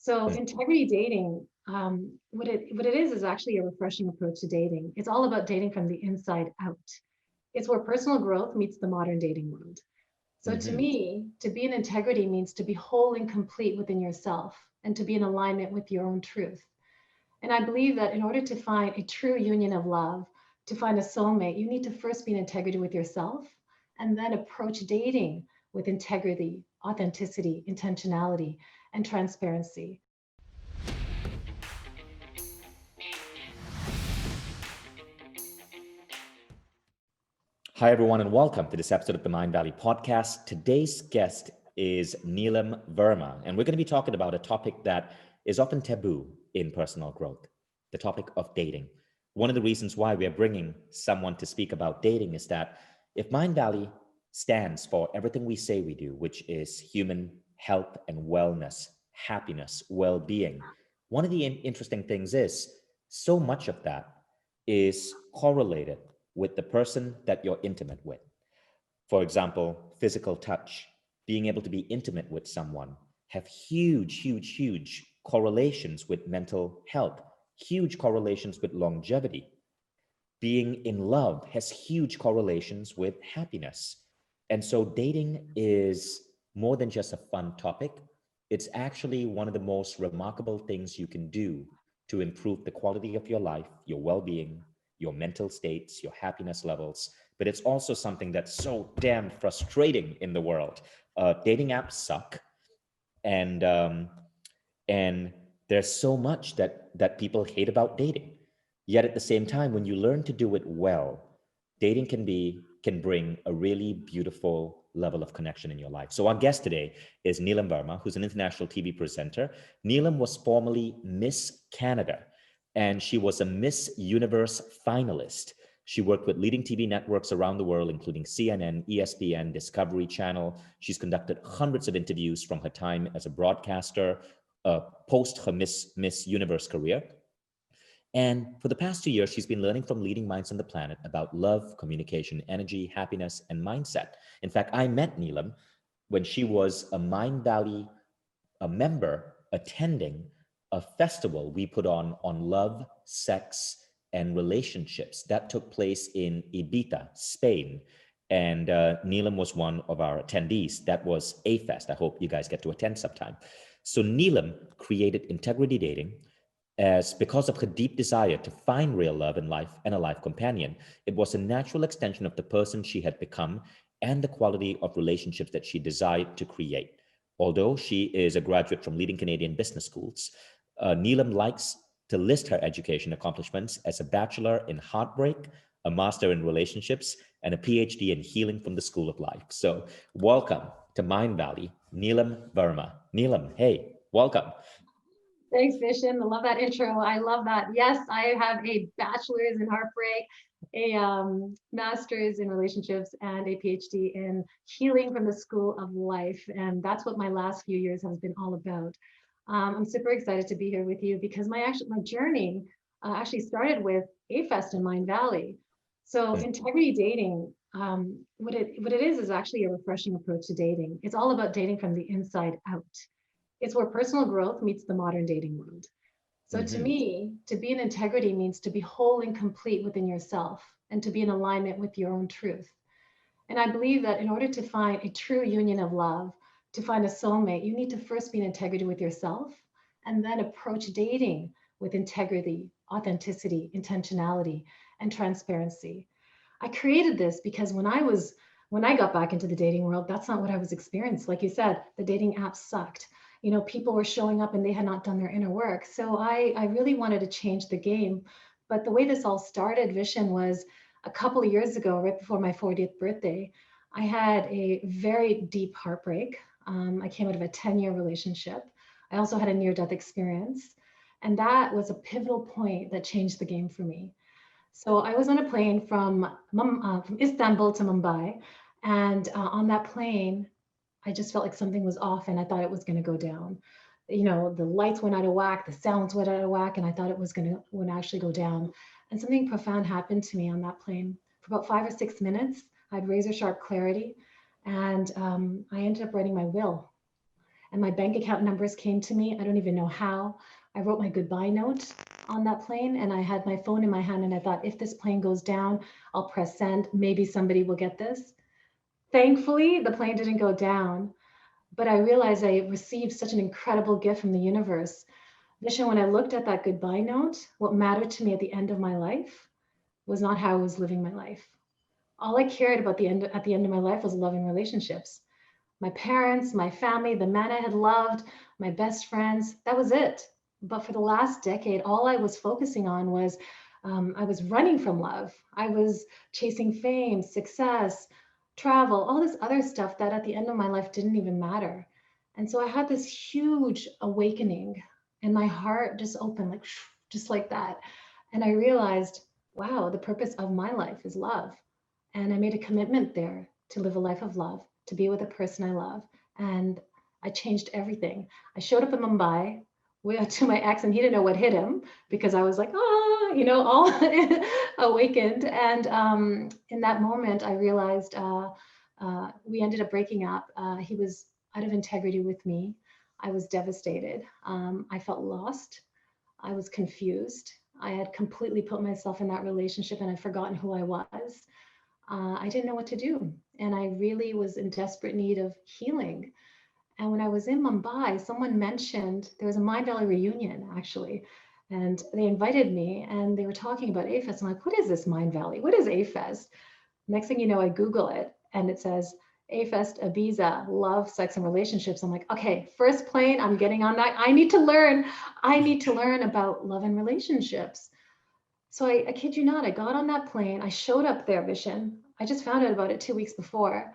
So Mm. integrity dating, what it is actually a refreshing approach to dating. It's all about dating from the inside out. It's where personal growth meets the modern dating world. So to Hmm. me, to be in integrity means to be whole and complete within yourself and to be in alignment with your own truth. And I believe that in order to find a true union of love, to find a soulmate, you need to first be in integrity with yourself and then approach dating with integrity, authenticity, intentionality, and transparency. Hi, everyone, and welcome to this episode of the Mindvalley podcast. Today's guest is Neelam Verma, and we're going to be talking about a topic that is often taboo in personal growth, the topic of dating. One of the reasons why we are bringing someone to speak about dating is that if Mindvalley stands for everything we say we do, which is human health and wellness, happiness, well-being, one of the interesting things is so much of that is correlated with the person that you're intimate with. For example, physical touch, being able to be intimate with someone have huge correlations with mental health, huge correlations with longevity. Being in love has huge correlations with happiness. And so dating is more than just a fun topic. It's actually one of the most remarkable things you can do to improve the quality of your life, your well-being, your mental states, your happiness levels. But it's also something that's so damn frustrating in the world. Dating apps suck, and and there's so much that people hate about dating. Yet at the same time, when you learn to do it well, dating can bring a really beautiful level of connection in your life. So our guest today is Neelam Verma, who's an international TV presenter. Neelam was formerly Miss Canada, and she was a Miss Universe finalist. She worked with leading TV networks around the world, including CNN, ESPN, Discovery Channel. She's conducted hundreds of interviews from her time as a broadcaster, post her Miss Universe career. And for the past 2 years, she's been learning from leading minds on the planet about love, communication, energy, happiness, and mindset. In fact, I met Neelam when she was a Mindvalley a member attending a festival we put on love, sex, and relationships that took place in Ibiza, Spain. And Neelam was one of our attendees. That was a fest. I hope you guys get to attend sometime. So Neelam created Integrity Dating as because of her deep desire to find real love in life and a life companion. It was a natural extension of the person she had become and the quality of relationships that she desired to create. Although she is a graduate from leading Canadian business schools, Neelam likes to list her education accomplishments as a bachelor in heartbreak, a master in relationships, and a PhD in healing from the School of Life. So welcome to Mindvalley, Neelam Verma. Neelam, hey, welcome. Thanks, Vishen. I love that intro. I love that. Yes, I have a bachelor's in heartbreak, a master's in relationships, and a PhD in healing from the School of Life. And that's what my last few years has been all about. I'm super excited to be here with you because my journey actually started with A Fest in Mindvalley. So Mm. integrity dating, what it is actually a refreshing approach to dating. It's all about dating from the inside out. It's where personal growth meets the modern dating world. So to Mhm. me, to be in integrity means to be whole and complete within yourself and to be in alignment with your own truth. And I believe that in order to find a true union of love, to find a soulmate, you need to first be in integrity with yourself and then approach dating with integrity, authenticity, intentionality, and transparency. I created this because when I got back into the dating world, that's not what I was experiencing. Like you said, the dating apps sucked. People were showing up and they had not done their inner work. So I really wanted to change the game. But the way this all started, Vishen, was a couple of years ago, right before my 40th birthday. I had a very deep heartbreak. I came out of a 10-year relationship. I also had a near-death experience. And that was a pivotal point that changed the game for me. So I was on a plane from Istanbul to Mumbai, and on that plane, I just felt like something was off, and I thought it was going to go down. The lights went out of whack, the sounds went out of whack, and I thought it was going to would actually go down. And something profound happened to me on that plane. For about 5 or 6 minutes, I had razor sharp clarity, and I ended up writing my will. and my bank account numbers came to me. I don't even know how. I wrote my goodbye note on that plane, and I had my phone in my hand, and I thought, if this plane goes down, I'll press send. Maybe somebody will get this. Thankfully, the plane didn't go down, but I realized I received such an incredible gift from the universe. Vishen, when I looked at that goodbye note, what mattered to me at the end of my life was not how I was living my life. All I cared about at the end of my life was loving relationships. My parents, my family, the man I had loved, my best friends, that was it. But for the last decade, all I was focusing on was I was running from love. I was chasing fame, success, travel, all this other stuff that at the end of my life didn't even matter. And so I had this huge awakening, and my heart just opened like just like that. And I realized, wow, the purpose of my life is love. And I made a commitment there to live a life of love, to be with a person I love. And I changed everything. I showed up in Mumbai to my ex, and he didn't know what hit him because I was like, all awakened. And in that moment, I realized we ended up breaking up. He was out of integrity with me. I was devastated. I felt lost. I was confused. I had completely put myself in that relationship and I'd forgotten who I was. I didn't know what to do. And I really was in desperate need of healing. And when I was in Mumbai, someone mentioned there was a Mindvalley reunion actually. And they invited me and they were talking about A-Fest. I'm like, what is this Mindvalley? What is A-Fest? Next thing you know, I Google it and it says A-Fest Ibiza, love, sex, and relationships. I'm like, okay, first plane, I'm getting on that. I need to learn. I need to learn about love and relationships. So I kid you not, I got on that plane. I showed up there, Vishen. I just found out about it 2 weeks before.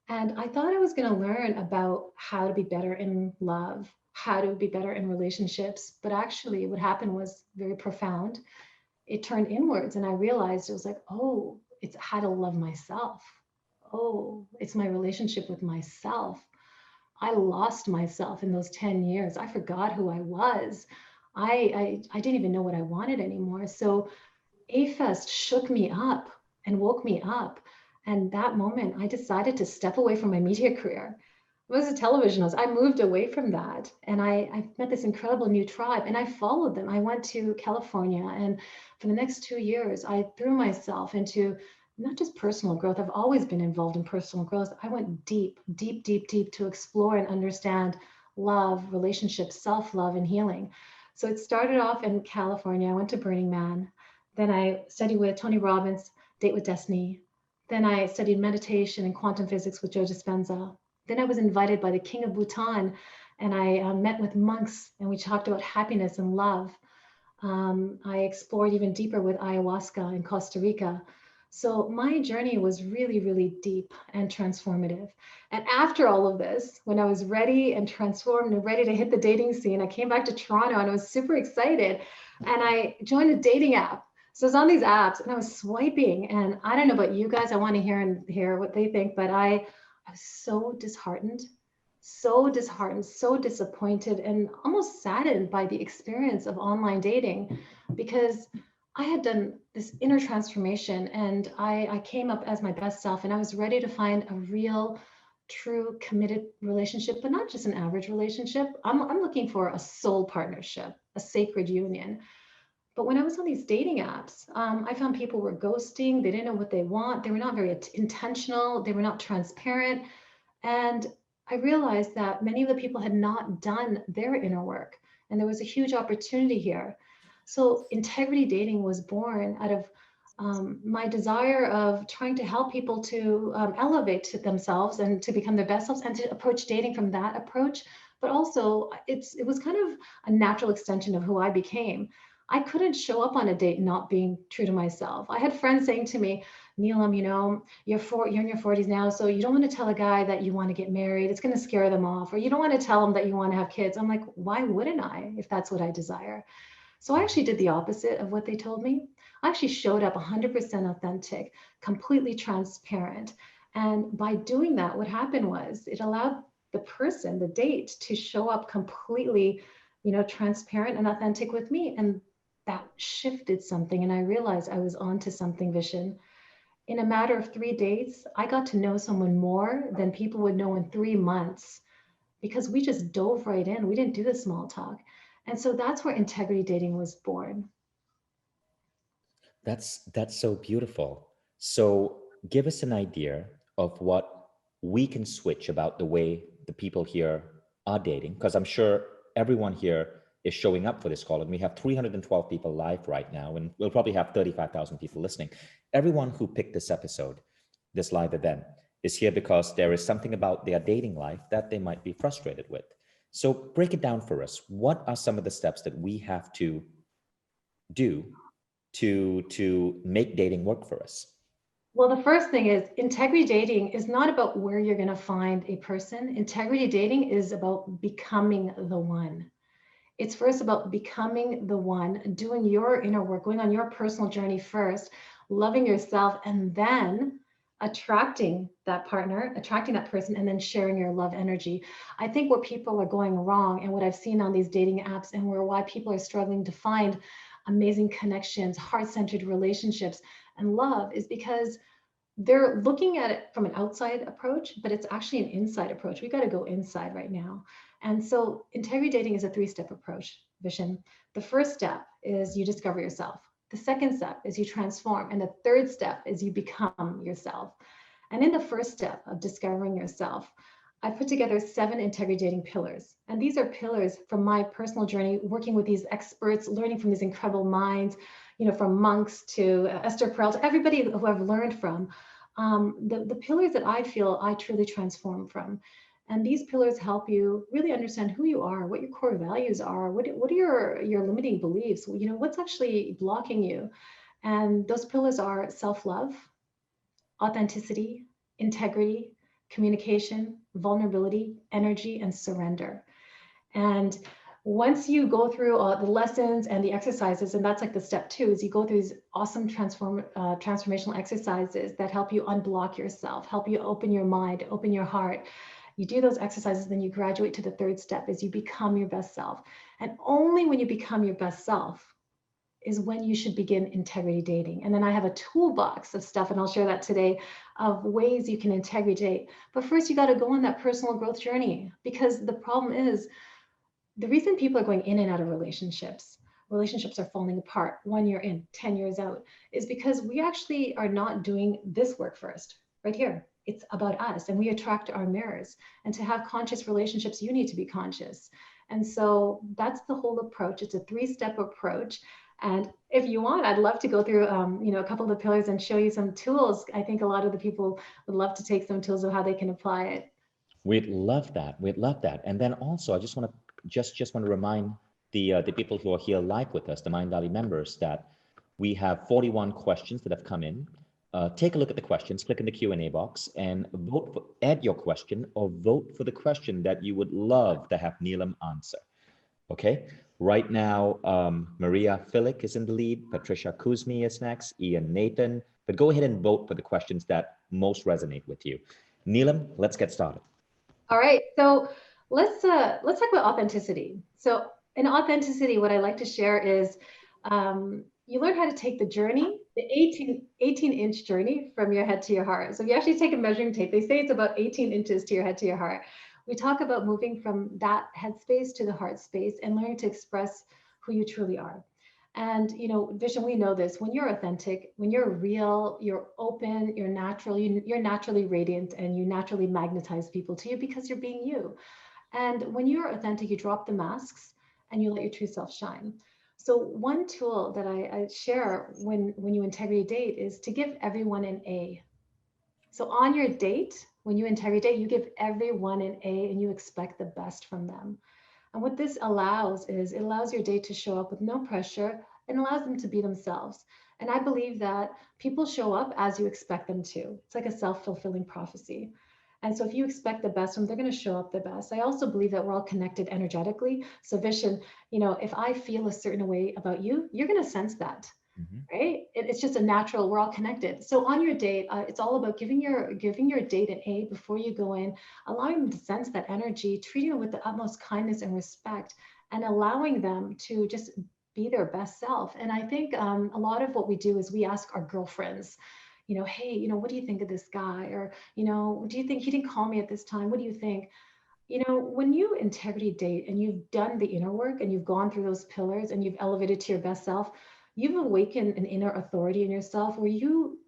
And I thought I was going to learn about how to be better in love, how to be better in relationships. But actually, what happened was very profound. It turned inwards, and I realized it was like, oh, it's how to love myself. Oh, it's my relationship with myself. I lost myself in those 10 years. I forgot who I was. I didn't even know what I wanted anymore. So A-Fest shook me up and woke me up. And that moment, I decided to step away from my media career. I was a television host. I moved away from that. And I met this incredible new tribe and I followed them. I went to California. And for the next 2 years, I threw myself into not just personal growth. I've always been involved in personal growth. I went deep, deep, deep, deep to explore and understand love, relationships, self-love, and healing. So it started off in California. I went to Burning Man. Then I studied with Tony Robbins, Date with Destiny. Then I studied meditation and quantum physics with Joe Dispenza. Then I was invited by the King of Bhutan, and I met with monks, and we talked about happiness and love. I explored even deeper with ayahuasca in Costa Rica. So my journey was really, really deep and transformative. And after all of this, when I was ready and transformed and ready to hit the dating scene, I came back to Toronto and I was super excited. And I joined a dating app. So I was on these apps and I was swiping. And I don't know about you guys, I want to hear what they think, but I was so disheartened, so disappointed, and almost saddened by the experience of online dating because I had done this inner transformation and I came up as my best self and I was ready to find a real, true, committed relationship, but not just an average relationship. I'm looking for a soul partnership, a sacred union. But when I was on these dating apps, I found people were ghosting. They didn't know what they want. They were not very intentional. They were not transparent. And I realized that many of the people had not done their inner work, and there was a huge opportunity here. So, integrity dating was born out of my desire of trying to help people to elevate to themselves and to become their best selves and to approach dating from that approach. But also, it was kind of a natural extension of who I became. I couldn't show up on a date not being true to myself. I had friends saying to me, Neelam, you're in your 40s now, so you don't want to tell a guy that you want to get married. It's going to scare them off. Or you don't want to tell them that you want to have kids. I'm like, why wouldn't I if that's what I desire? So I actually did the opposite of what they told me. I actually showed up 100% authentic, completely transparent. And by doing that, what happened was it allowed the person, the date, to show up completely, transparent and authentic with me. And that shifted something. And I realized I was onto something, Vishen. In a matter of 3 days, I got to know someone more than people would know in 3 months. because we just dove right in. We didn't do the small talk. And so that's where integrity dating was born. That's so beautiful. So give us an idea of what we can switch about the way the people here are dating, because I'm sure everyone here is showing up for this call, and we have 312 people live right now, and we'll probably have 35,000 people listening. Everyone who picked this episode, this live event, is here because there is something about their dating life that they might be frustrated with. So break it down for us. What are some of the steps that we have to do to make dating work for us? Well, the first thing is integrity dating is not about where you're going to find a person. Integrity dating is about becoming the one. It's first about becoming the one, doing your inner work, going on your personal journey first, loving yourself, and then attracting that partner, attracting that person, and then sharing your love energy. I think where people are going wrong, and what I've seen on these dating apps, and where why people are struggling to find amazing connections, heart-centered relationships, and love is because they're looking at it from an outside approach, but it's actually an inside approach. We got to go inside right now. And so integrity dating is a three-step approach, Vishen. The first step is you discover yourself. The second step is you transform. And the third step is you become yourself. And in the first step of discovering yourself, I put together 7 integrity dating pillars. And these are pillars from my personal journey, working with these experts, learning from these incredible minds, from monks to Esther Perel, to everybody who I've learned from. The pillars that I feel I truly transform from. And these pillars help you really understand who you are, what your core values are, what are your limiting beliefs, what's actually blocking you. And those pillars are self-love, authenticity, integrity, communication, vulnerability, energy, and surrender. And once you go through the lessons and the exercises, and that's like the step 2, is you go through these awesome transformational exercises that help you unblock yourself, help you open your mind, open your heart. You do those exercises, then you graduate to the third step, is you become your best self. And only when you become your best self is when you should begin integrity dating. And then I have a toolbox of stuff, and I'll share that today, of ways you can integrity date. But first, you got to go on that personal growth journey, because the problem is, the reason people are going in and out of relationships are falling apart 1 year in, 10 years out, is because we actually are not doing this work first, right here. It's about us, and we attract our mirrors. And to have conscious relationships, you need to be conscious. And so that's the whole approach. It's a 3-step approach. And if you want, I'd love to go through, a couple of the pillars and show you some tools. I think a lot of the people would love to take some tools of how they can apply it. We'd love that. We'd love that. And then also, I just want to remind the people who are here live with us, the Mindvalley members, that we have 41 questions that have come in. Take a look at the questions, click in the Q&A box, and add your question or vote for the question that you would love to have Neelam answer. Okay. Right now, Maria Filick is in the lead. Patricia Kuzmi is next. Ian Nathan. But go ahead and vote for the questions that most resonate with you. Neelam, let's get started. All right, so let's talk about authenticity. So in authenticity, what I like to share is you learn how to take the journey, the 18-inch journey from your head to your heart. So if you actually take a measuring tape, they say it's about 18 inches to your head to your heart. We talk about moving from that head space to the heart space and learning to express who you truly are. And, Vishen, we know this, when you're authentic, when you're real, you're open, you're natural, you're naturally radiant, and you naturally magnetize people to you because you're being you. And when you're authentic, you drop the masks and you let your true self shine. So one tool that I share when you integrity date is to give everyone an A. So on your date, when you integrity date, you give everyone an A and you expect the best from them. And what this allows is it allows your date to show up with no pressure and allows them to be themselves. And I believe that people show up as you expect them to. It's like a self-fulfilling prophecy. And so if you expect the best from them, they're going to show up the best. I also believe that we're all connected energetically. So Vishen, if I feel a certain way about you, you're going to sense that. Right? It's just a natural, we're all connected. So on your date, it's all about giving your date an A before you go in, allowing them to sense that energy, treating them with the utmost kindness and respect, and allowing them to just be their best self. And I think a lot of what we do is we ask our girlfriends, hey, what do you think of this guy? Or, do you think he didn't call me at this time? What do you think? You know, when you integrity date and you've done the inner work and you've gone through those pillars and you've elevated to your best self, you've awakened an inner authority in yourself where you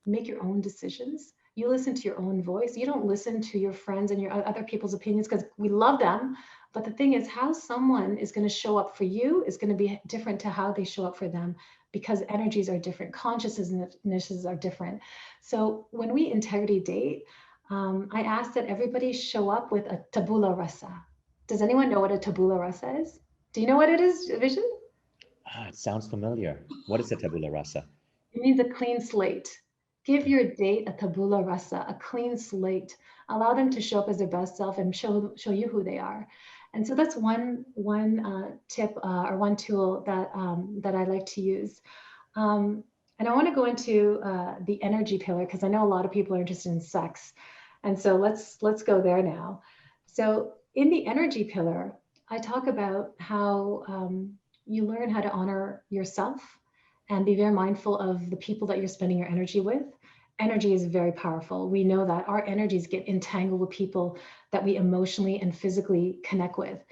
make your own decisions. You listen to your own voice. You don't listen to your friends and your other people's opinions because we love them. But the thing is, how someone is going to show up for you is going to be different to how they show up for them because energies are different, consciousnesses are different. So when we integrity date, I ask that everybody show up with a tabula rasa. Does anyone know what a tabula rasa is? Do you know what it is, Vision? It sounds familiar. What is a tabula rasa? It means a clean slate. Give your date a tabula rasa, a clean slate. Allow them to show up as their best self and show you who they are. And so that's one tip or one tool that I like to use. And I want to go into the energy pillar because I know a lot of people are interested in sex, and so let's go there now. So in the energy pillar, I talk about how you learn how to honor yourself and be very mindful of the people that you're spending your energy with. Energy is very powerful. We know that our energies get entangled with people that we emotionally and physically connect with.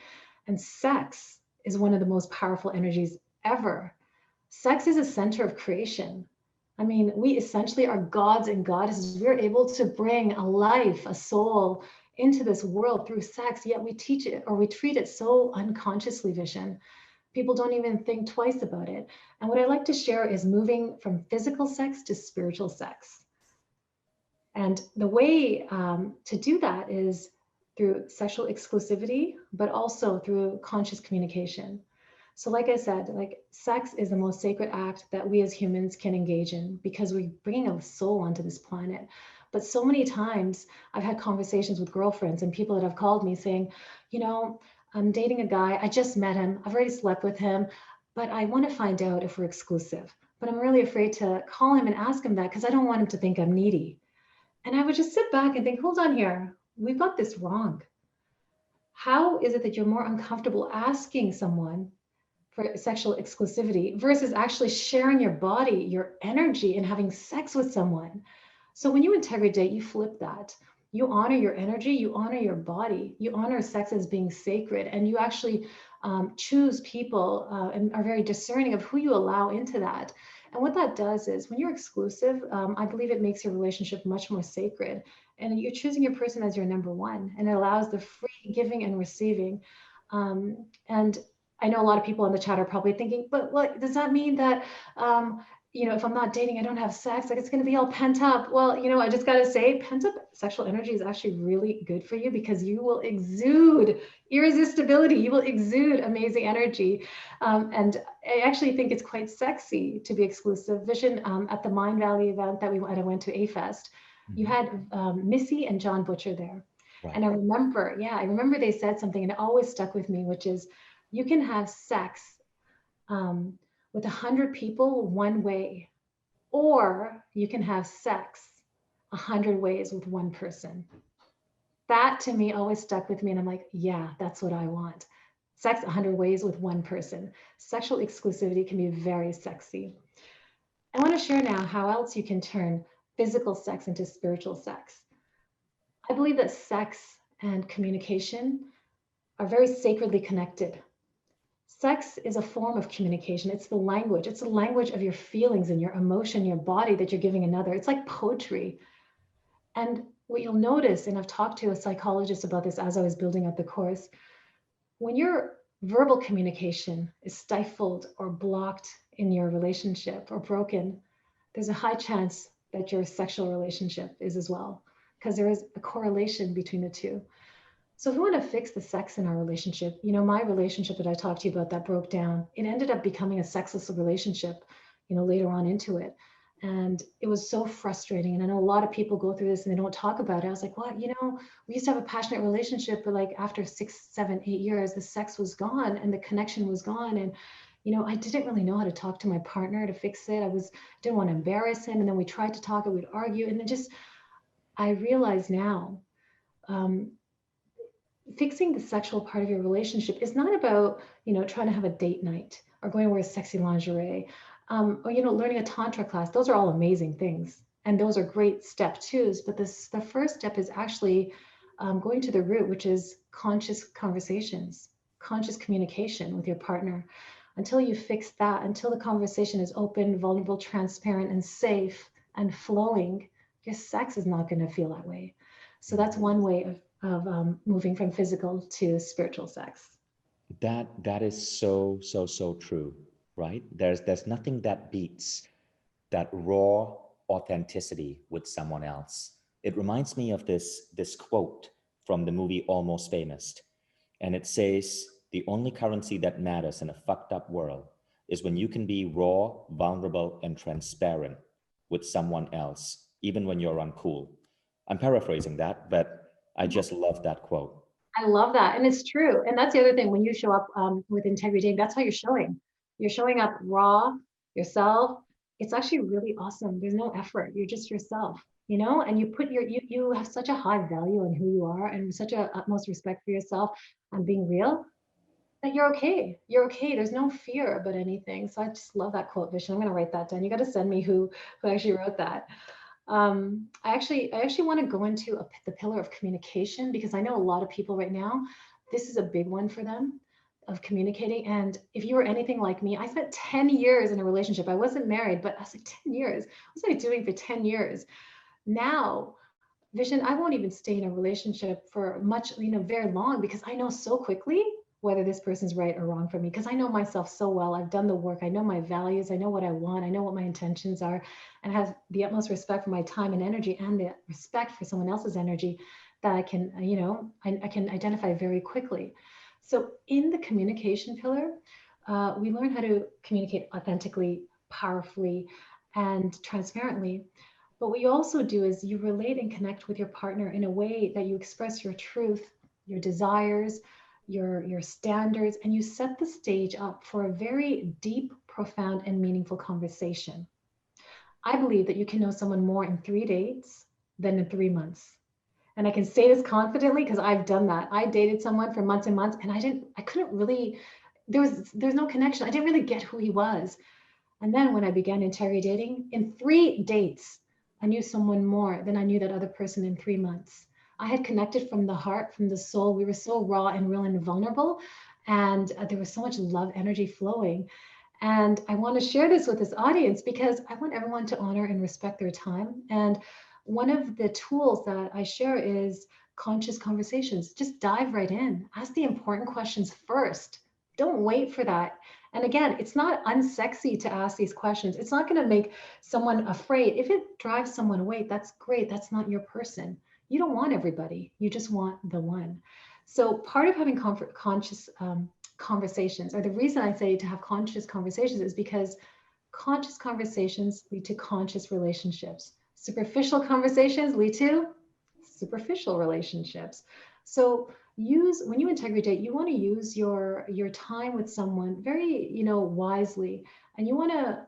And sex is one of the most powerful energies ever. Sex is a center of creation. I mean, we essentially are gods and goddesses. We're able to bring a life, a soul into this world through sex, yet we teach it or we treat it so unconsciously, Vishen. People don't even think twice about it. And what I like to share is moving from physical sex to spiritual sex. And the way to do that is through sexual exclusivity, but also through conscious communication. So, like I said, like sex is the most sacred act that we as humans can engage in because we're bringing a soul onto this planet. But so many times I've had conversations with girlfriends and people that have called me saying, you know, I'm dating a guy, I just met him, I've already slept with him, but I want to find out if we're exclusive. But I'm really afraid to call him and ask him that because I don't want him to think I'm needy. And I would just sit back and think, hold on here, we've got this wrong. How is it that you're more uncomfortable asking someone for sexual exclusivity versus actually sharing your body, your energy, and having sex with someone? So when you integrate, you flip that. You honor your energy, you honor your body, you honor sex as being sacred, and you actually choose people and are very discerning of who you allow into that. And what that does is when you're exclusive, I believe it makes your relationship much more sacred. And you're choosing your person as your number one, and it allows the free giving and receiving. And I know a lot of people in the chat are probably thinking, but what does that mean that if I'm not dating, I don't have sex, like it's going to be all pent up? Well, I just got to say, pent up sexual energy is actually really good for you because you will exude irresistibility. You will exude amazing energy. And I actually think it's quite sexy to be exclusive. Vision, at the Mindvalley event that I went to, A-Fest, you had Missy and John Butcher there. Right. And I remember they said something and it always stuck with me, which is you can have sex with 100 people one way, or you can have sex 100 ways with one person. That to me always stuck with me. And I'm like, yeah, that's what I want. Sex 100 ways with one person. Sexual exclusivity can be very sexy. I want to share now how else you can turn physical sex into spiritual sex. I believe that sex and communication are very sacredly connected. Sex is a form of communication. It's the language. It's the language of your feelings and your emotion, your body that you're giving another. It's like poetry. And what you'll notice, and I've talked to a psychologist about this as I was building up the course, when your verbal communication is stifled or blocked in your relationship or broken, there's a high chance that your sexual relationship is as well, because there is a correlation between the two. So if we want to fix the sex in our relationship, my relationship that I talked to you about that broke down, it ended up becoming a sexless relationship, later on into it. And it was so frustrating. And I know a lot of people go through this and they don't talk about it. I was like, well, we used to have a passionate relationship, but like after 6, 7, 8 years, the sex was gone and the connection was gone. And, I didn't really know how to talk to my partner to fix it. Didn't want to embarrass him. And then we tried to talk and we'd argue. And then I realize now, fixing the sexual part of your relationship is not about, trying to have a date night or going to wear sexy lingerie, or, learning a tantra class. Those are all amazing things. And those are great step twos. But the first step is actually going to the root, which is conscious conversations, conscious communication with your partner. Until you fix that, until the conversation is open, vulnerable, transparent, and safe and flowing, your sex is not going to feel that way. So that's one way of moving from physical to spiritual sex. That is so true, right? There's nothing that beats that raw authenticity with someone else. It reminds me of this quote from the movie Almost Famous, and it says, "The only currency that matters in a fucked up world is when you can be raw, vulnerable, and transparent with someone else, even when you're uncool." I'm paraphrasing that, but I just love that quote. I love that. And it's true. And that's the other thing. When you show up with integrity, that's how you're showing. You're showing up raw, yourself. It's actually really awesome. There's no effort. You're just yourself, and you put you have such a high value on who you are and such a utmost respect for yourself and being real that you're okay. You're okay. There's no fear about anything. So I just love that quote, Vishen. I'm going to write that down. You got to send me who actually wrote that. I actually want to go into the pillar of communication because I know a lot of people right now, this is a big one for them of communicating. And if you were anything like me, I spent 10 years in a relationship. I wasn't married, but I was like 10 years. What was I doing for 10 years? Now, Vishen, I won't even stay in a relationship for much, very long because I know so quickly whether this person's right or wrong for me because I know myself so well. I've done the work. I know my values. I know what I want. I know what my intentions are and have the utmost respect for my time and energy and the respect for someone else's energy that I can, I can identify very quickly. So in the communication pillar, we learn how to communicate authentically, powerfully, and transparently. But what you also do is you relate and connect with your partner in a way that you express your truth, your desires, your standards, and you set the stage up for a very deep, profound, and meaningful conversation. I believe that you can know someone more in 3 dates than in 3 months. And I can say this confidently because I've done that. I dated someone for months and months, and I couldn't really, there's no connection. I didn't really get who he was. And then when I began interrogating, in 3 dates, I knew someone more than I knew that other person in 3 months. I had connected from the heart, from the soul. We were so raw and real and vulnerable. And there was so much love energy flowing. And I want to share this with this audience because I want everyone to honor and respect their time. And one of the tools that I share is conscious conversations. Just dive right in, ask the important questions first. Don't wait for that. And again, it's not unsexy to ask these questions. It's not going to make someone afraid. If it drives someone away, that's great. That's not your person. You don't want everybody. You just want the one. So part of having conscious conversations, or the reason I say to have conscious conversations is because conscious conversations lead to conscious relationships. Superficial conversations lead to superficial relationships. So use when you integrate, you want to use your time with someone very, wisely, and you want to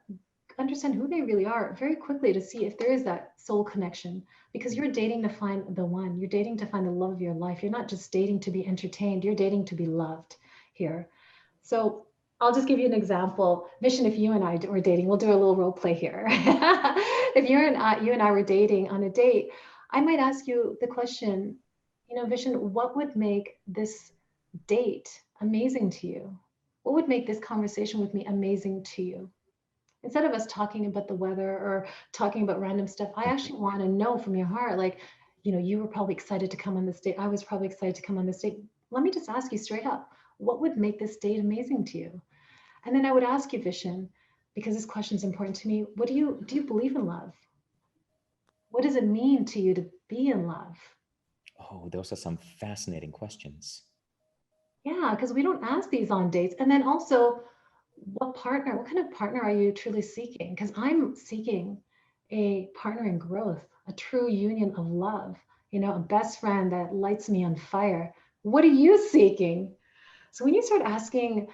understand who they really are very quickly to see if there is that soul connection because you're dating to find the one. You're dating to find the love of your life. You're not just dating to be entertained. You're dating to be loved here. So I'll just give you an example. Vishen, if you and I were dating, we'll do a little role play here. If you and I were dating on a date, I might ask you the question, Vishen, what would make this date amazing to you? What would make this conversation with me amazing to you? Instead of us talking about the weather or talking about random stuff, I actually want to know from your heart, like, you were probably excited to come on this date. I was probably excited to come on this date. Let me just ask you straight up, what would make this date amazing to you? And then I would ask you, Vishen, because this question is important to me, what do you believe in love? What does it mean to you to be in love? Oh, those are some fascinating questions. Yeah, because we don't ask these on dates. And then also, what kind of partner are you truly seeking? Because I'm seeking a partner in growth, a true union of love, a best friend that lights me on fire. What are you seeking? So when you start asking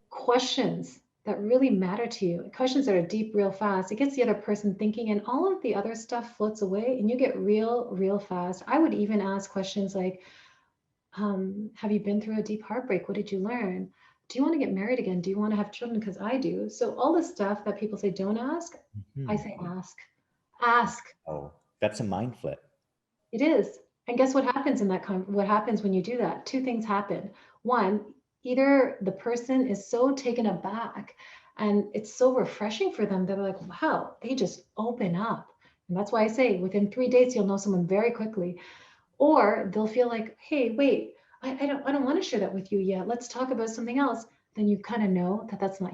questions that really matter to you, questions that are deep real fast, it gets the other person thinking, and all of the other stuff floats away and you get real fast. I would even ask questions like, have you been through a deep heartbreak? What did you learn? Do you want to get married again? Do you want to have children? Because I do. So all the stuff that people say don't ask, I Mhm. say ask. Ask. Oh, that's a mind flip. It is. And guess what happens in that what happens when you do that? Two things happen. One, either the person is so taken aback and it's so refreshing for them. They're like, wow, they just open up. And that's why I say within 3 days, you'll know someone very quickly. Or they'll feel like, hey, wait, I don't want to share that with you yet. Let's talk about something else. Then you kind of know that that's not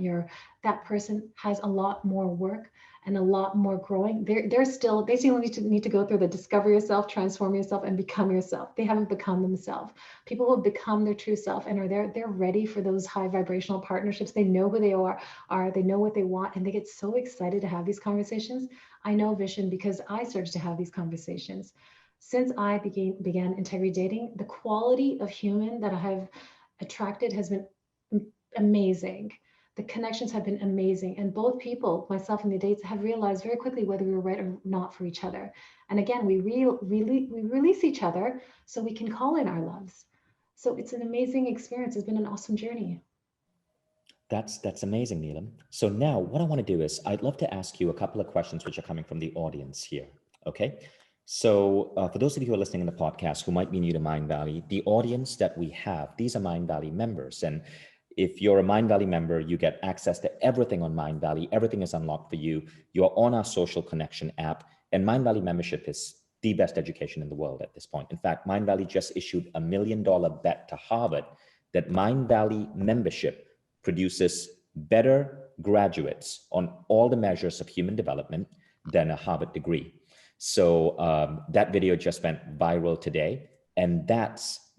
that person has a lot more work and a lot more growing. They still need to go through the discover yourself, transform yourself, and become yourself. They haven't become themselves. People who have become their true self and are there, they're ready for those high vibrational partnerships. They know who they are, they know what they want, and they get so excited to have these conversations. I know Vishen because I started to have these conversations since I began integrity dating. The quality of human that I have attracted has been amazing. The connections have been amazing. And both people, myself and the dates, have realized very quickly whether we were right or not for each other. And again, we release each other so we can call in our loves. So it's an amazing experience. It's been an awesome journey. That's amazing, Neelam. So now what I want to do is I'd love to ask you a couple of questions which are coming from the audience here. Okay. So for those of you who are listening in the podcast who might be new to Mindvalley, the audience that we have, these are Mindvalley members. And if you're a Mindvalley member, you get access to everything on Mindvalley. Everything is unlocked for you. You're on our social connection app. And Mindvalley membership is the best education in the world at this point. In fact, Mindvalley just issued $1 million bet to Harvard that Mindvalley membership produces better graduates on all the measures of human development than a Harvard degree. So that video just went viral today. And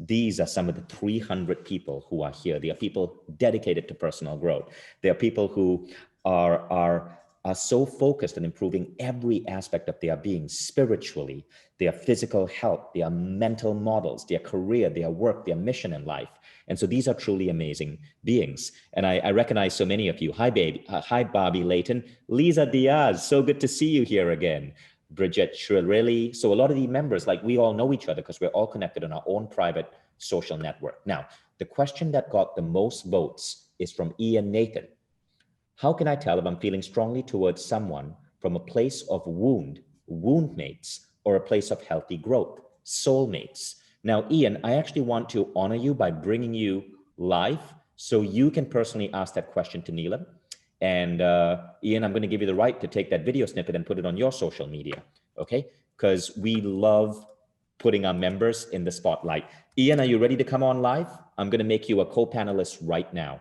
these are some of the 300 people who are here. They are people dedicated to personal growth. They are people who are so focused on improving every aspect of their being spiritually, their physical health, their mental models, their career, their work, their mission in life. And so these are truly amazing beings. And I recognize so many of you. Hi, baby. Hi, Bobby Layton. Lisa Diaz, so good to see you here again. Bridget Shrilli. So a lot of the members, like we all know each other because we're all connected on our own private social network. Now, the question that got the most votes is from Ian Nathan. How can I tell if I'm feeling strongly towards someone from a place of wound mates, or a place of healthy growth, soulmates? Now, Ian, I actually want to honor you by bringing you live so you can personally ask that question to Neelam. And Ian, I'm going to give you the right to take that video snippet and put it on your social media, okay? Because we love putting our members in the spotlight. Ian, are you ready to come on live? I'm going to make you a co-panelist right now.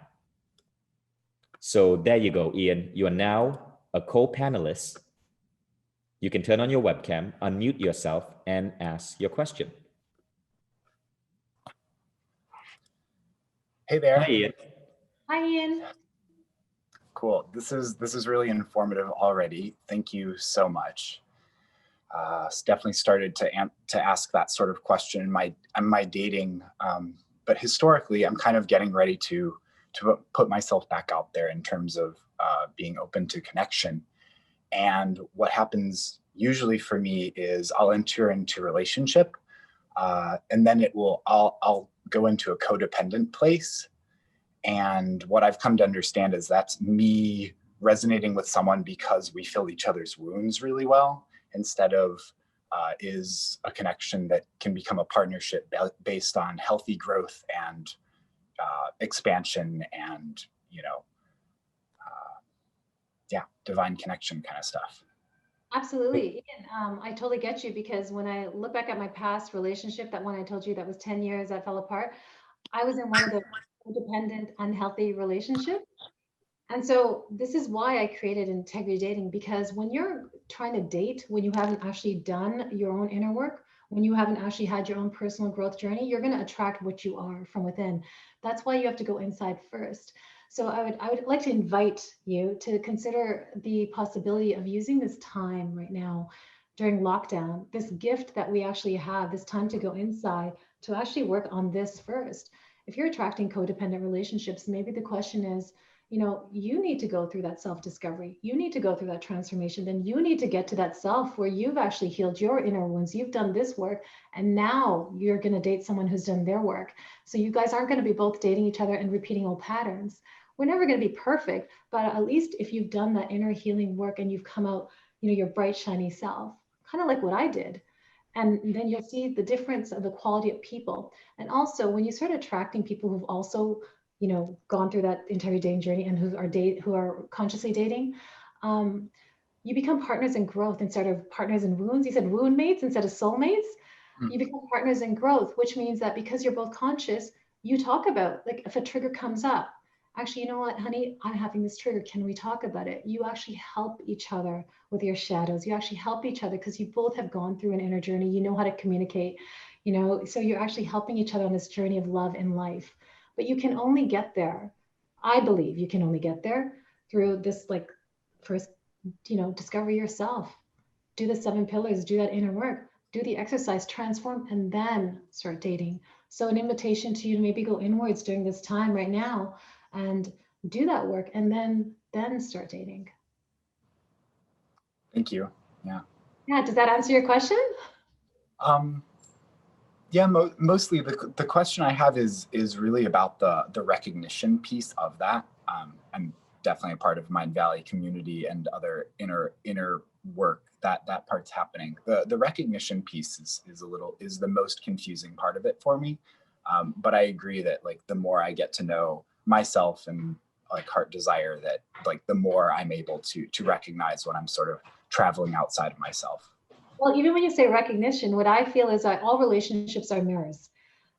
So there you go, Ian. You are now a co-panelist. You can turn on your webcam, unmute yourself, and ask your question. Hey there. Hi, Ian. Hi, Ian. Cool. This is really informative already. Thank you so much. It's definitely started to ask that sort of question in my dating, but historically, I'm kind of getting ready to put myself back out there in terms of being open to connection. And what happens usually for me is I'll enter into a relationship, and then I'll go into a codependent place. And what I've come to understand is that's me resonating with someone because we fill each other's wounds really well, instead of is a connection that can become a partnership based on healthy growth and expansion and, divine connection kind of stuff. Absolutely. Ian, I totally get you because when I look back at my past relationship, that one I told you that was 10 years that fell apart, I was in one of the codependent, unhealthy relationships. And so this is why I created integrity dating, because when you're trying to date, when you haven't actually done your own inner work, when you haven't actually had your own personal growth journey, you're going to attract what you are from within. That's why you have to go inside first. So I would like to invite you to consider the possibility of using this time right now during lockdown, this gift that we actually have, this time to go inside to actually work on this first. If you're attracting codependent relationships, maybe the question is, you need to go through that self-discovery. You need to go through that transformation. Then you need to get to that self where you've actually healed your inner wounds. You've done this work, and now you're going to date someone who's done their work. So you guys aren't going to be both dating each other and repeating old patterns. We're never going to be perfect, but at least if you've done that inner healing work and you've come out, your bright, shiny self, kind of like what I did. And then you'll see the difference of the quality of people. And also when you start attracting people who've also, you know, gone through that entire dating journey and who are consciously dating, you become partners in growth instead of partners in wounds. You said wound mates instead of soulmates. You become partners in growth, which means that because you're both conscious, you talk about, like, if a trigger comes up, actually, you know what, honey, I'm having this trigger. Can we talk about it? You actually help each other with your shadows. You actually help each other because you both have gone through an inner journey. You know how to communicate, you know, so you're actually helping each other on this journey of love and life. But you can only get there. I believe you can only get there through this, like, first, you know, discover yourself, do the 7 pillars, do that inner work, do the exercise, transform, and then start dating. So an invitation to you to maybe go inwards during this time right now and do that work, and then start dating. Thank you. Yeah. Yeah, does that answer your question? Yeah, mostly the question I have is really about the recognition piece of that. I'm definitely a part of Mindvalley community and other inner work that part's happening. The recognition piece is the most confusing part of it for me. But I agree that, like, the more I get to know myself and, like, heart desire, that, like, the more I'm able to recognize when I'm sort of traveling outside of myself. Well, even when you say recognition, what I feel is that all relationships are mirrors.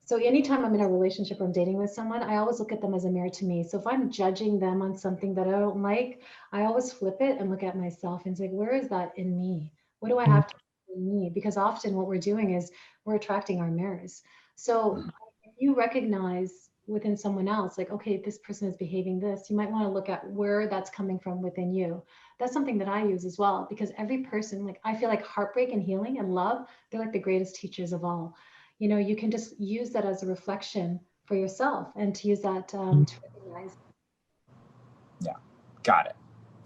So anytime I'm in a relationship or I'm dating with someone, I always look at them as a mirror to me. So if I'm judging them on something that I don't like, I always flip it and look at myself and say, where is that in me? What do I have to do in me? Because often what we're doing is we're attracting our mirrors. So if you recognize within someone else, like, okay, this person is behaving this, you might want to look at where that's coming from within you. That's something that I use as well, because every person, like, I feel like heartbreak and healing and love, they're like the greatest teachers of all. You know, you can just use that as a reflection for yourself and to use that to recognize. Yeah, got it.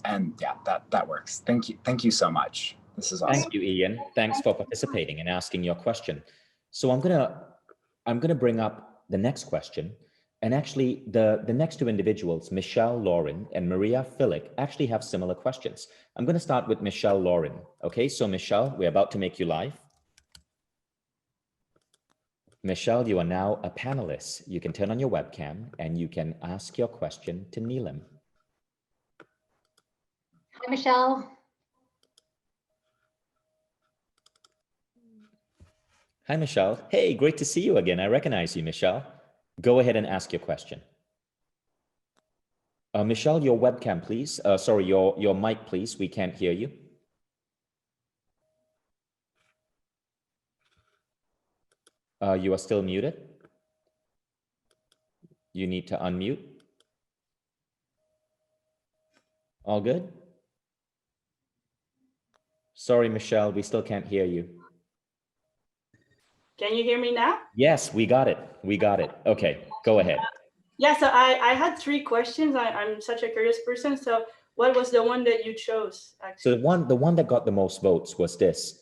And yeah, that works. Thank you so much. This is awesome. Thank you, Ian. Thanks for participating and asking your question. So I'm gonna bring up the next question. And actually, the next two individuals, Michelle Lauren and Maria Filick, actually have similar questions. I'm going to start with Michelle Lauren. Okay, so Michelle, we're about to make you live. Michelle, you are now a panelist. You can turn on your webcam and you can ask your question to Neelam. Hi, Michelle. Hi, Michelle. Hey, great to see you again. I recognize you, Michelle. Go ahead and ask your question. Michelle, your webcam, please. Sorry, your mic, please. We can't hear you. You are still muted. You need to unmute. All good? Sorry, Michelle, we still can't hear you. Can you hear me now? Yes, we got it. We got it. Okay, go ahead. Yeah, so I had 3 questions. I'm such a curious person. So what was the one that you chose, actually? So the one that got the most votes was this.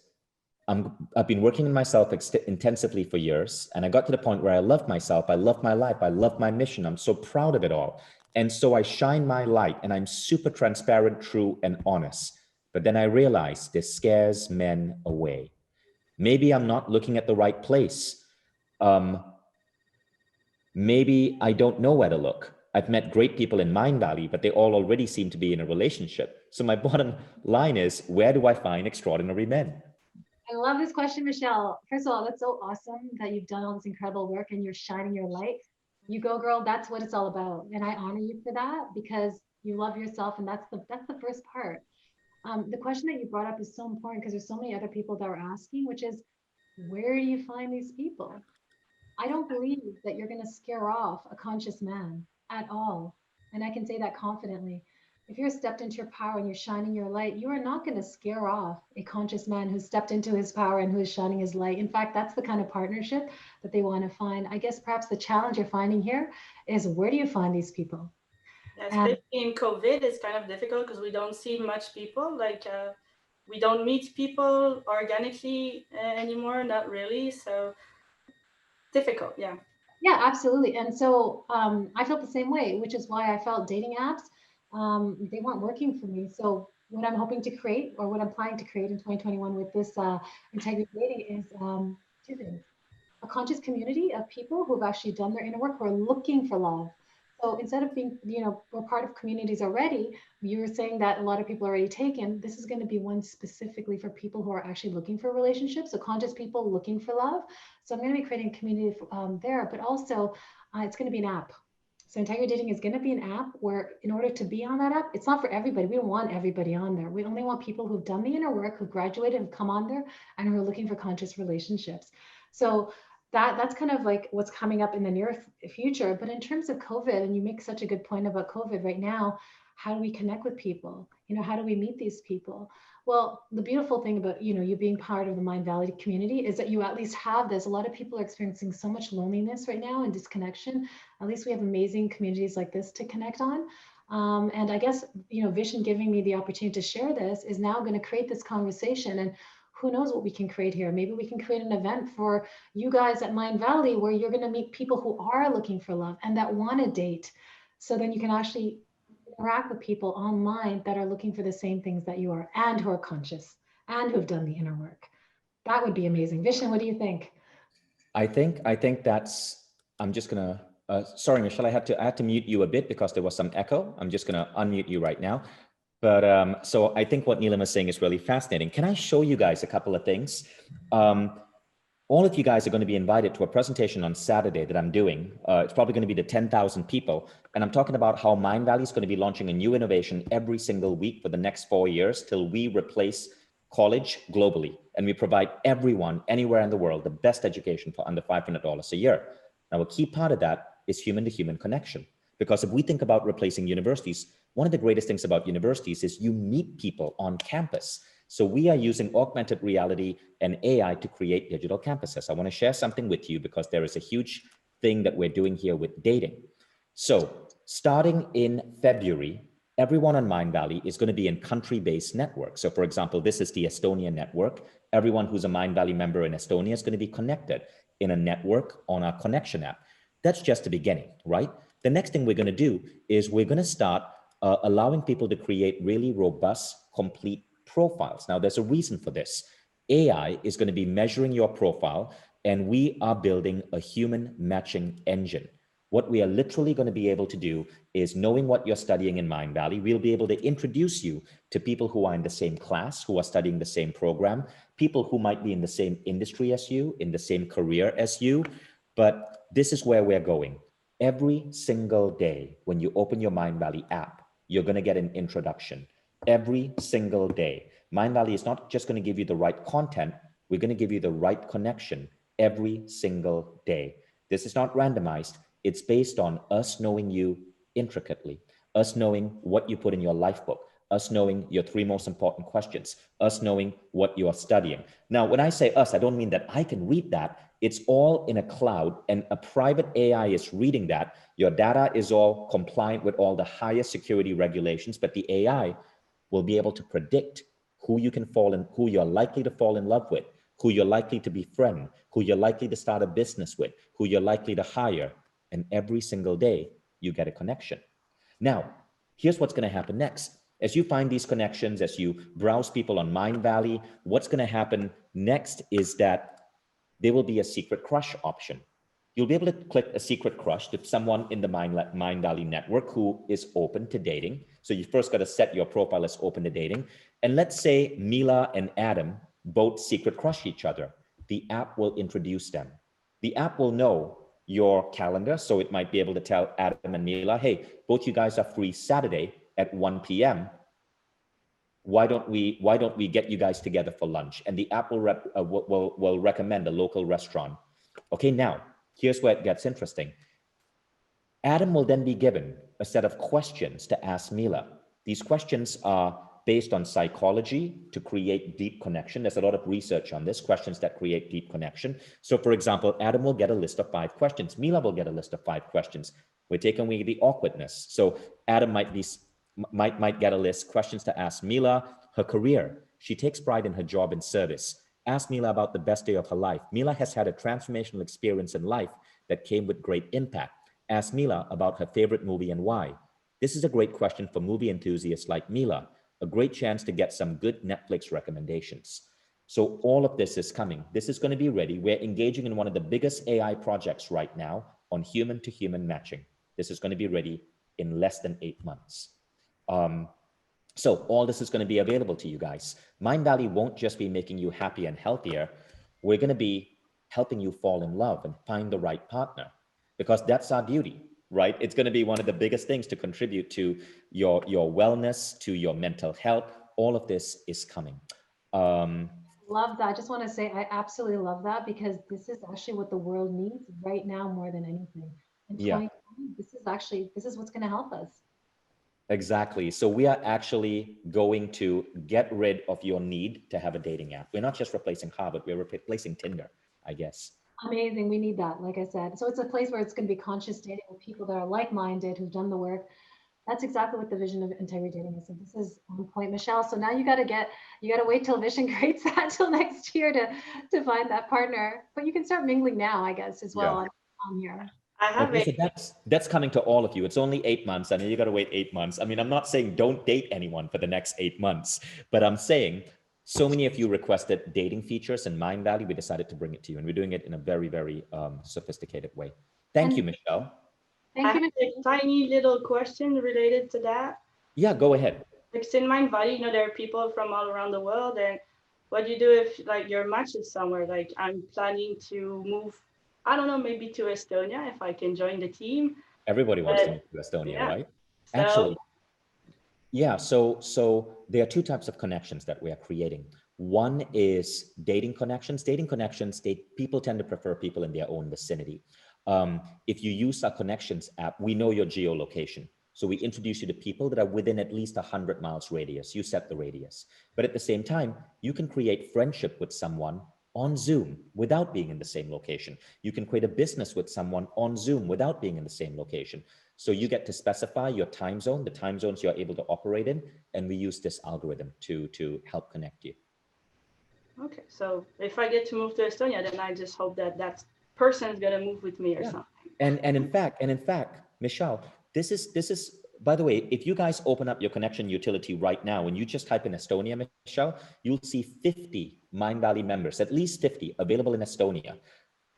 I've been working on myself intensively for years, and I got to the point where I love myself, I love my life, I love my mission, I'm so proud of it all. And so I shine my light, and I'm super transparent, true, and honest. But then I realized this scares men away. Maybe I'm not looking at the right place. Maybe I don't know where to look. I've met great people in Mindvalley, but they all already seem to be in a relationship. So my bottom line is, where do I find extraordinary men? I love this question, Michelle. First of all, that's so awesome that you've done all this incredible work and you're shining your light. You go, girl. That's what it's all about. And I honor you for that because you love yourself. And that's the first part. The question that you brought up is so important because there's so many other people that are asking, which is, where do you find these people? I don't believe that you're going to scare off a conscious man at all. And I can say that confidently. If you're stepped into your power and you're shining your light, you are not going to scare off a conscious man who's stepped into his power and who is shining his light. In fact, that's the kind of partnership that they want to find. I guess perhaps the challenge you're finding here is, where do you find these people? Yeah, especially in COVID, it's kind of difficult because we don't see much people. Like we don't meet people organically anymore, not really. So difficult, yeah. Yeah, absolutely. And so I felt the same way, which is why I felt dating apps, they weren't working for me. So what I'm hoping to create, or what I'm planning to create in 2021 with this integrity dating, is two things: a conscious community of people who have actually done their inner work, who are looking for love. So instead of being, we're part of communities already. You were saying that a lot of people are already taken. This is going to be one specifically for people who are actually looking for relationships. So conscious people looking for love. So I'm going to be creating a community there, but also it's going to be an app. So integrity dating is going to be an app where, in order to be on that app, it's not for everybody. We don't want everybody on there. We only want people who've done the inner work, who graduated, have come on there, and who are looking for conscious relationships. So that's kind of like what's coming up in the near future. But in terms of COVID, and you make such a good point about COVID right now, how do we connect with people? How do we meet these people? Well, the beautiful thing about, you being part of the Mindvalley community is that you at least have this. A lot of people are experiencing so much loneliness right now and disconnection. At least we have amazing communities like this to connect on. And I guess, Vishen giving me the opportunity to share this is now going to create this conversation. And who knows what we can create here? Maybe we can create an event for you guys at Mindvalley where you're going to meet people who are looking for love and that want to date. So then you can actually interact with people online that are looking for the same things that you are, and who are conscious and who've done the inner work. That would be amazing. Vishen, what do you think? I think that's, I'm just gonna, sorry, Michelle, I had to mute you a bit because there was some echo. I'm just gonna unmute you right now. But so I think what Neelam is saying is really fascinating. Can I show you guys a couple of things? All of you guys are going to be invited to a presentation on Saturday that I'm doing. It's probably going to be to 10,000 people. And I'm talking about how Mindvalley is going to be launching a new innovation every single week for the next 4 years till we replace college globally. And we provide everyone anywhere in the world the best education for under $500 a year. Now, a key part of that is human-to-human connection. Because if we think about replacing universities, one of the greatest things about universities is you meet people on campus. So we are using augmented reality and AI to create digital campuses. I want to share something with you because there is a huge thing that we're doing here with dating. So starting in February, everyone on Mindvalley is going to be in country-based networks. So for example, this is the Estonia network. Everyone who's a Mindvalley member in Estonia is going to be connected in a network on our connection app. That's just the beginning, right? The next thing we're going to do is we're going to start allowing people to create really robust, complete profiles. Now, there's a reason for this. AI is going to be measuring your profile, and we are building a human matching engine. What we are literally going to be able to do is, knowing what you're studying in Mindvalley, we'll be able to introduce you to people who are in the same class, who are studying the same program, people who might be in the same industry as you, in the same career as you. But this is where we're going. Every single day, when you open your Mindvalley app, you're going to get an introduction. Every single day. Mindvalley is not just going to give you the right content, we're going to give you the right connection every single day. This is not randomized. It's based on us knowing you intricately, us knowing what you put in your life book, us knowing your 3 most important questions, us knowing what you are studying. Now, when I say us, I don't mean that I can read that. It's all in a cloud, and a private AI is reading that. Your data is all compliant with all the highest security regulations, but the AI will be able to predict who you can fall in, who you're likely to fall in love with, who you're likely to befriend, who you're likely to start a business with, who you're likely to hire. And every single day, you get a connection. Now, here's what's going to happen next. As you find these connections, as you browse people on Mindvalley, what's going to happen next is that there will be a secret crush option. You'll be able to click a secret crush to someone in the Mindvalley network who is open to dating. So you first got to set your profile as open to dating. And let's say Mila and Adam both secret crush each other. The app will introduce them. The app will know your calendar. So it might be able to tell Adam and Mila, hey, both you guys are free Saturday at 1 p.m. Why don't we get you guys together for lunch? And the app will recommend a local restaurant. Okay, now, here's where it gets interesting. Adam will then be given a set of questions to ask Mila. These questions are based on psychology to create deep connection. There's a lot of research on this, questions that create deep connection. So for example, Adam will get a list of 5 questions. Mila will get a list of 5 questions. We're taking away the awkwardness. So Adam might get a list, questions to ask Mila, her career. She takes pride in her job and service. Ask Mila about the best day of her life. Mila has had a transformational experience in life that came with great impact. Ask Mila about her favorite movie and why. This is a great question for movie enthusiasts like Mila. a great chance to get some good Netflix recommendations. So all of this is coming. This is going to be ready. We're engaging in one of the biggest AI projects right now on human to human matching. This is going to be ready in less than 8 months. So all this is going to be available to you guys. Mindvalley won't just be making you happy and healthier. We're going to be helping you fall in love and find the right partner, because that's our duty, right? It's going to be one of the biggest things to contribute to your wellness, to your mental health. All of this is coming. Love that. I just want to say I absolutely love that, because this is actually what the world needs right now more than anything. In Yeah. 2020, this is what's going to help us. Exactly. So we are actually going to get rid of your need to have a dating app. We're not just replacing Harvard, we're replacing Tinder, I guess. Amazing. We need that, like I said. So it's a place where it's going to be conscious dating with people that are like-minded, who've done the work. That's exactly what the vision of integrity dating is. So this is on point, Michelle. So now you got to wait till Vishen creates that till next year to find that partner. But you can start mingling now, I guess, as well on here. I have Okay, so that's coming to all of you. It's only 8 months. I mean, you got to wait 8 months. I mean, I'm not saying don't date anyone for the next 8 months, but I'm saying so many of you requested dating features in Mindvalley. We decided to bring it to you, and we're doing it in a very, very sophisticated way. Thank you, Michelle. Thank you, Michelle. A tiny little question related to that. Yeah, go ahead. Like in Mindvalley, there are people from all around the world, and what do you do if like your match is somewhere? Like I'm planning to move, I don't know, maybe to Estonia if I can join the team. Everybody wants to move to Estonia, right? So, actually, yeah. So there are two types of connections that we are creating. One is dating connections. Dating connections, people tend to prefer people in their own vicinity. If you use our connections app, we know your geolocation. So we introduce you to people that are within at least 100 miles radius. You set the radius. But at the same time, you can create friendship with someone on Zoom without being in the same location. You can create a business with someone on Zoom without being in the same location. So you get to specify your time zone, the time zones you're able to operate in, and we use this algorithm to help connect you. Okay, so if I get to move to Estonia, then I just hope that person is gonna move with me or something. And in fact, Michelle, this is by the way, if you guys open up your connection utility right now, and you just type in Estonia, Michelle, you'll see 50 Mindvalley members, at least 50 available in Estonia.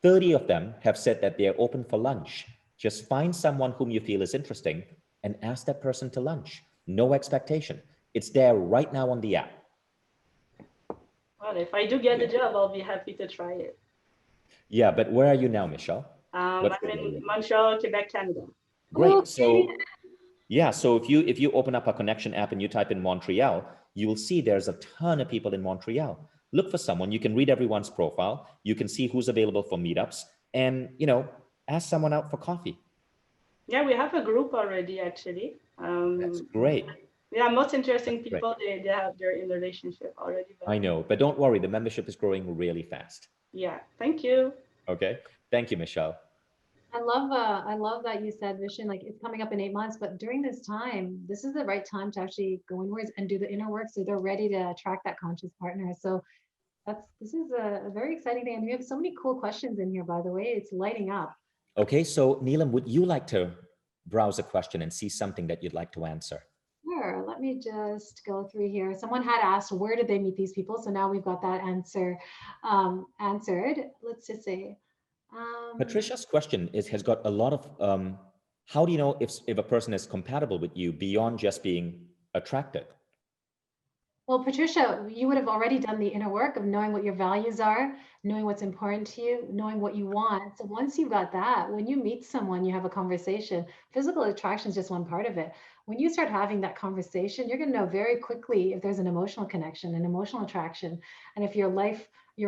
30 of them have said that they're open for lunch. Just find someone whom you feel is interesting and ask that person to lunch. No expectation. It's there right now on the app. Well, if I do get the job, I'll be happy to try it. Yeah, but where are you now, Michelle? I'm in Montreal, Quebec, Canada. Great. So yeah, so if you open up a connection app and you type in Montreal, you will see there's a ton of people in Montreal. Look for someone. You can read everyone's profile. You can see who's available for meetups, and ask someone out for coffee. Yeah, we have a group already, actually. That's great. Yeah, most interesting people, they're in a relationship already. I know, but don't worry, the membership is growing really fast. Yeah, thank you. Okay, thank you, Michelle. I love that you said, Vishen, like it's coming up in 8 months, but during this time, this is the right time to actually go inwards and do the inner work, so they're ready to attract that conscious partner. So this is a very exciting thing, and we have so many cool questions in here, by the way. It's lighting up. Okay, so Neelam, would you like to browse a question and see something that you'd like to answer? Sure, let me just go through here. Someone had asked, where did they meet these people? So now we've got that answer answered. Let's just say. Patricia's question has got a lot of, how do you know if a person is compatible with you beyond just being attracted? Well, Patricia, you would have already done the inner work of knowing what your values are, knowing what's important to you, knowing what you want. So once you've got that, when you meet someone, you have a conversation. Physical attraction is just one part of it. When you start having that conversation, you're going to know very quickly if there's an emotional connection, an emotional attraction, and if your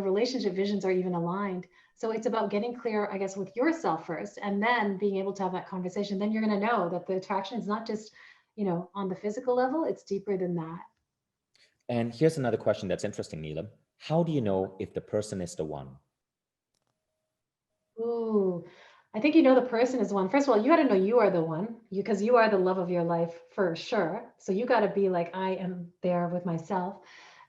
relationship visions are even aligned. So it's about getting clear, I guess, with yourself first, and then being able to have that conversation. Then you're going to know that the attraction is not just, on the physical level, it's deeper than that. And here's another question that's interesting, Neelam. How do you know if the person is the one? Ooh, I think the person is one. First of all, you got to know you are the one, because you are the love of your life for sure. So you got to be like, I am there with myself.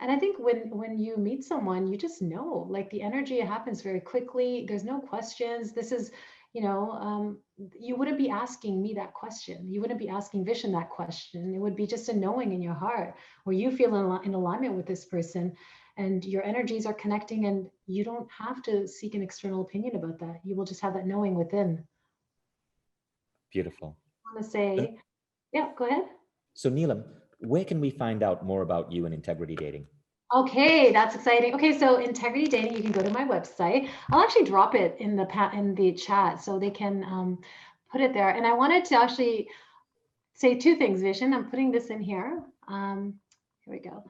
And I think when you meet someone, you just know, like the energy happens very quickly. There's no questions. This is, you wouldn't be asking me that question. You wouldn't be asking Vishen that question. It would be just a knowing in your heart where you feel in alignment with this person and your energies are connecting, and you don't have to seek an external opinion about that. You will just have that knowing within. Beautiful. I want to say, yeah, go ahead. So Neelam, where can we find out more about you and integrity dating? Okay, that's exciting. Okay, so integrity dating, you can go to my website. I'll actually drop it in the chat so they can put it there. And I wanted to actually say two things, Vishen. I'm putting this in here. Here we go.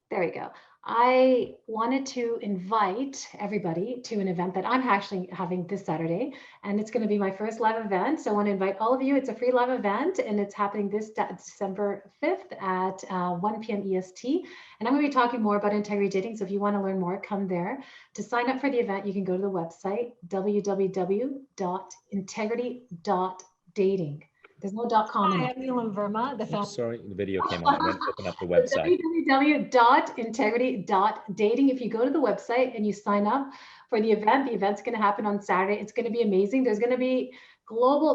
There we go. I wanted to invite everybody to an event that I'm actually having this Saturday, and it's going to be my first live event. So I want to invite all of you. It's a free live event, and it's happening this December 5th at 1 p.m. EST. And I'm going to be talking more about integrity dating. So if you want to learn more, come there. To sign up for the event, you can go to the website, www.integrity.dating. There's no .com. Hi, I'm Neelam Verma. Sorry, the video came on. I went to open up the website. www.integrity.dating. If you go to the website and you sign up for the event's going to happen on Saturday. It's going to be amazing. There's going to be a global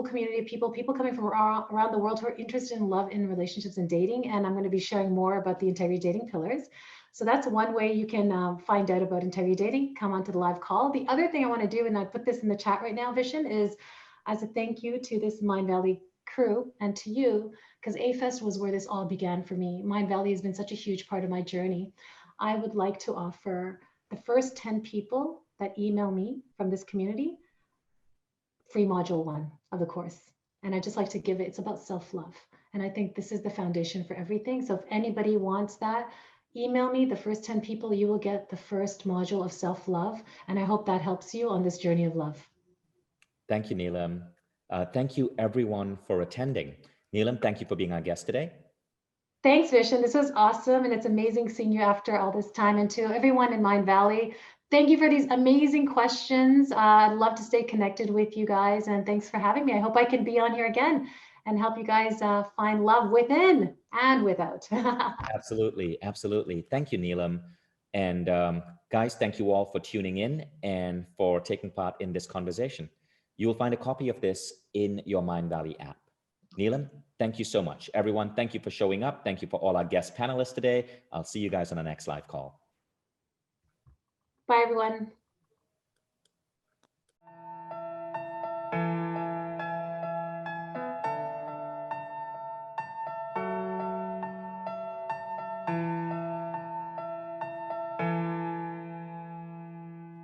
community of people coming from around the world who are interested in love, in relationships, and dating. And I'm going to be sharing more about the integrity dating pillars. So that's one way you can find out about integrity dating. Come onto the live call. The other thing I want to do, and I put this in the chat right now, Vishen, is as a thank you to this Mindvalley crew and to you, because A-Fest was where this all began for me. Mindvalley has been such a huge part of my journey. I would like to offer the first 10 people that email me from this community free module 1 of the course. And I just like to give it, it's about self-love. And I think this is the foundation for everything. So if anybody wants that, email me. The first 10 people, you will get the first module of self-love. And I hope that helps you on this journey of love. Thank you, Neelam. Thank you, everyone, for attending. Neelam, thank you for being our guest today. Thanks, Vishen. This was awesome, and it's amazing seeing you after all this time. And to everyone in Mindvalley, thank you for these amazing questions. I'd love to stay connected with you guys, and thanks for having me. I hope I can be on here again and help you guys find love within and without. Absolutely, absolutely. Thank you, Neelam. And guys, thank you all for tuning in and for taking part in this conversation. You will find a copy of this in your Mindvalley app. Neelam, thank you so much. Everyone, thank you for showing up. Thank you for all our guest panelists today. I'll see you guys on the next live call. Bye, everyone.